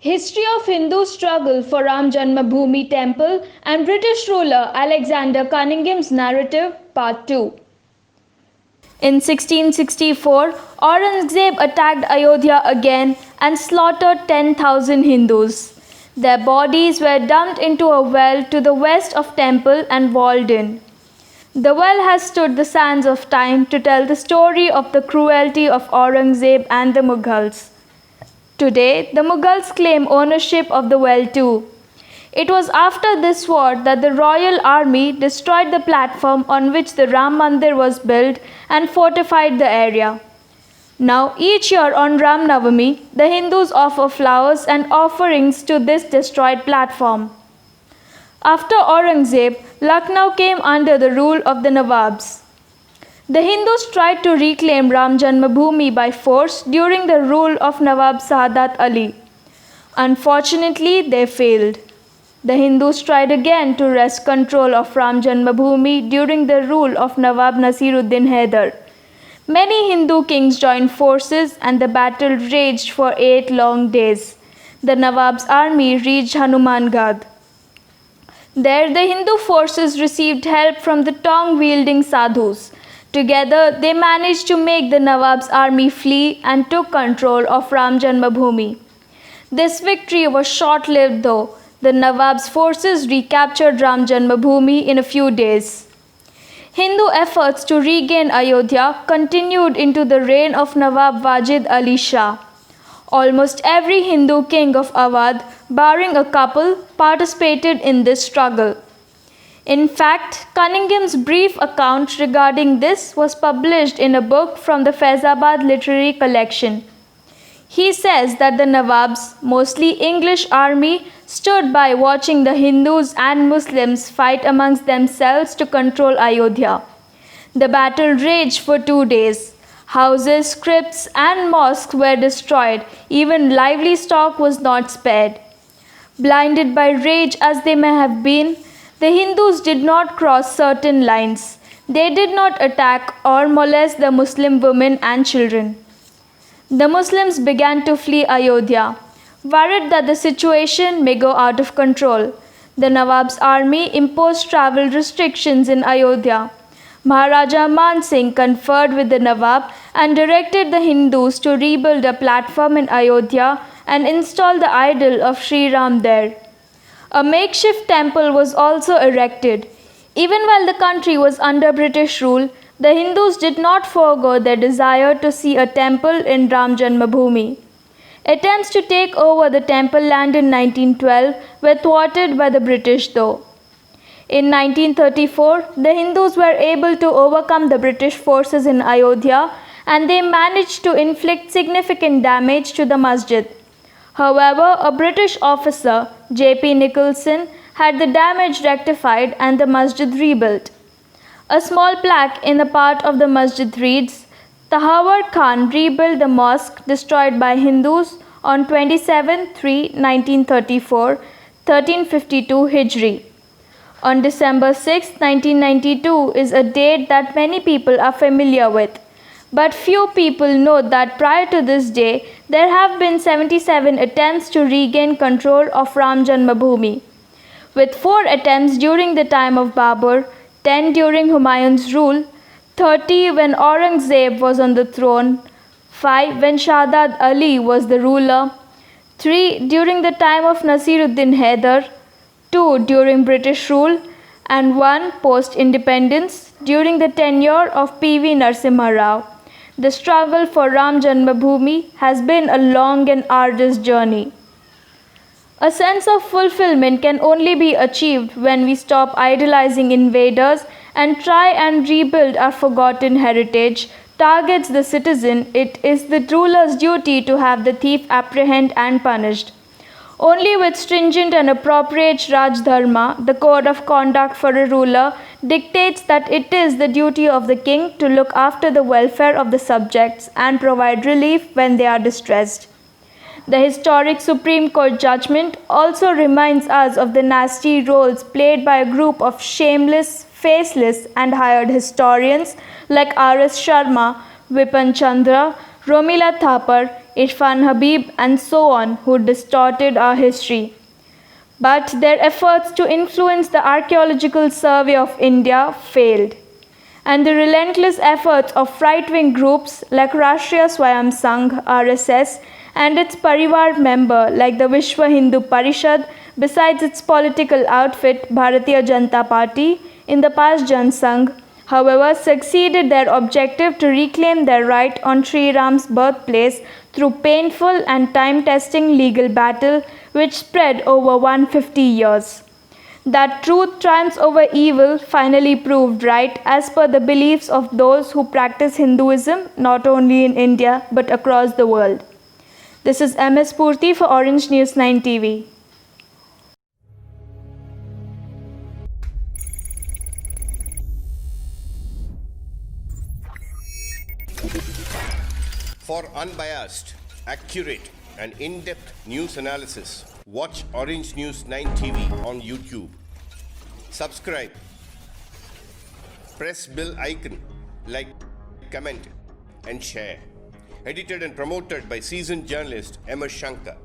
History of Hindu struggle for Ram Janmabhoomi Temple and British ruler Alexander Cunningham's narrative, Part 2. In 1664, Aurangzeb attacked Ayodhya again and slaughtered 10,000 Hindus. Their bodies were dumped into a well to the west of temple and walled in. The well has stood the sands of time to tell the story of the cruelty of Aurangzeb and the Mughals. Today, the Mughals claim ownership of the well too. It was after this war that the royal army destroyed the platform on which the Ram Mandir was built and fortified the area. Now, each year on Ram Navami, the Hindus offer flowers and offerings to this destroyed platform. After Aurangzeb, Lucknow came under the rule of the Nawabs. The Hindus tried to reclaim Ram Janmabhoomi by force during the rule of Nawab Saadat Ali. Unfortunately, they failed. The Hindus tried again to wrest control of Ram Janmabhoomi during the rule of Nawab Nasiruddin Haidar. Many Hindu kings joined forces and the battle raged for 8 long days. The Nawab's army reached Hanumangarh. There, the Hindu forces received help from the tongue-wielding sadhus. Together, they managed to make the Nawab's army flee and took control of Ram Janmabhoomi. This victory was short-lived though. The Nawab's forces recaptured Ram Janmabhoomi in a few days. Hindu efforts to regain Ayodhya continued into the reign of Nawab Wajid Ali Shah. Almost every Hindu king of Awadh, barring a couple, participated in this struggle. In fact, Cunningham's brief account regarding this was published in a book from the Faizabad literary collection. He says that the Nawab's, mostly English army, stood by watching the Hindus and Muslims fight amongst themselves to control Ayodhya. The battle raged for 2 days. Houses, crypts, and mosques were destroyed. Even lively stock was not spared. Blinded by rage as they may have been, the Hindus did not cross certain lines. They did not attack or molest the Muslim women and children. The Muslims began to flee Ayodhya, worried that the situation may go out of control. The Nawab's army imposed travel restrictions in Ayodhya. Maharaja Man Singh conferred with the Nawab and directed the Hindus to rebuild a platform in Ayodhya and install the idol of Sri Ram there. A makeshift temple was also erected. Even while the country was under British rule, the Hindus did not forego their desire to see a temple in Ram Janmabhoomi. Attempts to take over the temple land in 1912 were thwarted by the British though. In 1934, the Hindus were able to overcome the British forces in Ayodhya and they managed to inflict significant damage to the masjid. However, a British officer, J.P. Nicholson, had the damage rectified and the masjid rebuilt. A small plaque in the part of the masjid reads, Tahawar Khan rebuilt the mosque destroyed by Hindus on 27/3/1934, 1352 Hijri. On December 6, 1992 is a date that many people are familiar with. But few people know that prior to this day, there have been 77 attempts to regain control of Ram Janmabhoomi, with 4 attempts during the time of Babur, 10 during Humayun's rule, 30 when Aurangzeb was on the throne, 5 when Saadat Ali was the ruler, 3 during the time of Nasiruddin Haidar, 2 during British rule, and 1 post-independence during the tenure of P.V. Narasimha Rao. The struggle for Ram Janmabhoomi has been a long and arduous journey. A sense of fulfillment can only be achieved when we stop idolizing invaders and try and rebuild our forgotten heritage. Targets the citizen, it is the ruler's duty to have the thief apprehended and punished. Only with stringent and appropriate Raj Dharma, the code of conduct for a ruler, dictates that it is the duty of the king to look after the welfare of the subjects and provide relief when they are distressed. The historic Supreme Court judgment also reminds us of the nasty roles played by a group of shameless, faceless and hired historians like R.S. Sharma, Vipan Chandra, Romila Thapar Irfan Habib, and so on, who distorted our history. But their efforts to influence the Archaeological Survey of India failed. And the relentless efforts of right-wing groups like Rashtriya Swayam Sangh (RSS) and its Parivar member like the Vishwa Hindu Parishad, besides its political outfit Bharatiya Janata Party in the past Jan Sangh, however, succeeded their objective to reclaim their right on Sri Ram's birthplace through painful and time-testing legal battle which spread over 150 years. That truth triumphs over evil finally proved right as per the beliefs of those who practice Hinduism not only in India but across the world. This is MS Purti for Orange News 9 TV. For unbiased, accurate, and in-depth news analysis, watch Orange News 9 TV on YouTube. Subscribe. Press bell icon, like, comment, and share. Edited and promoted by seasoned journalist M.S. Shankar.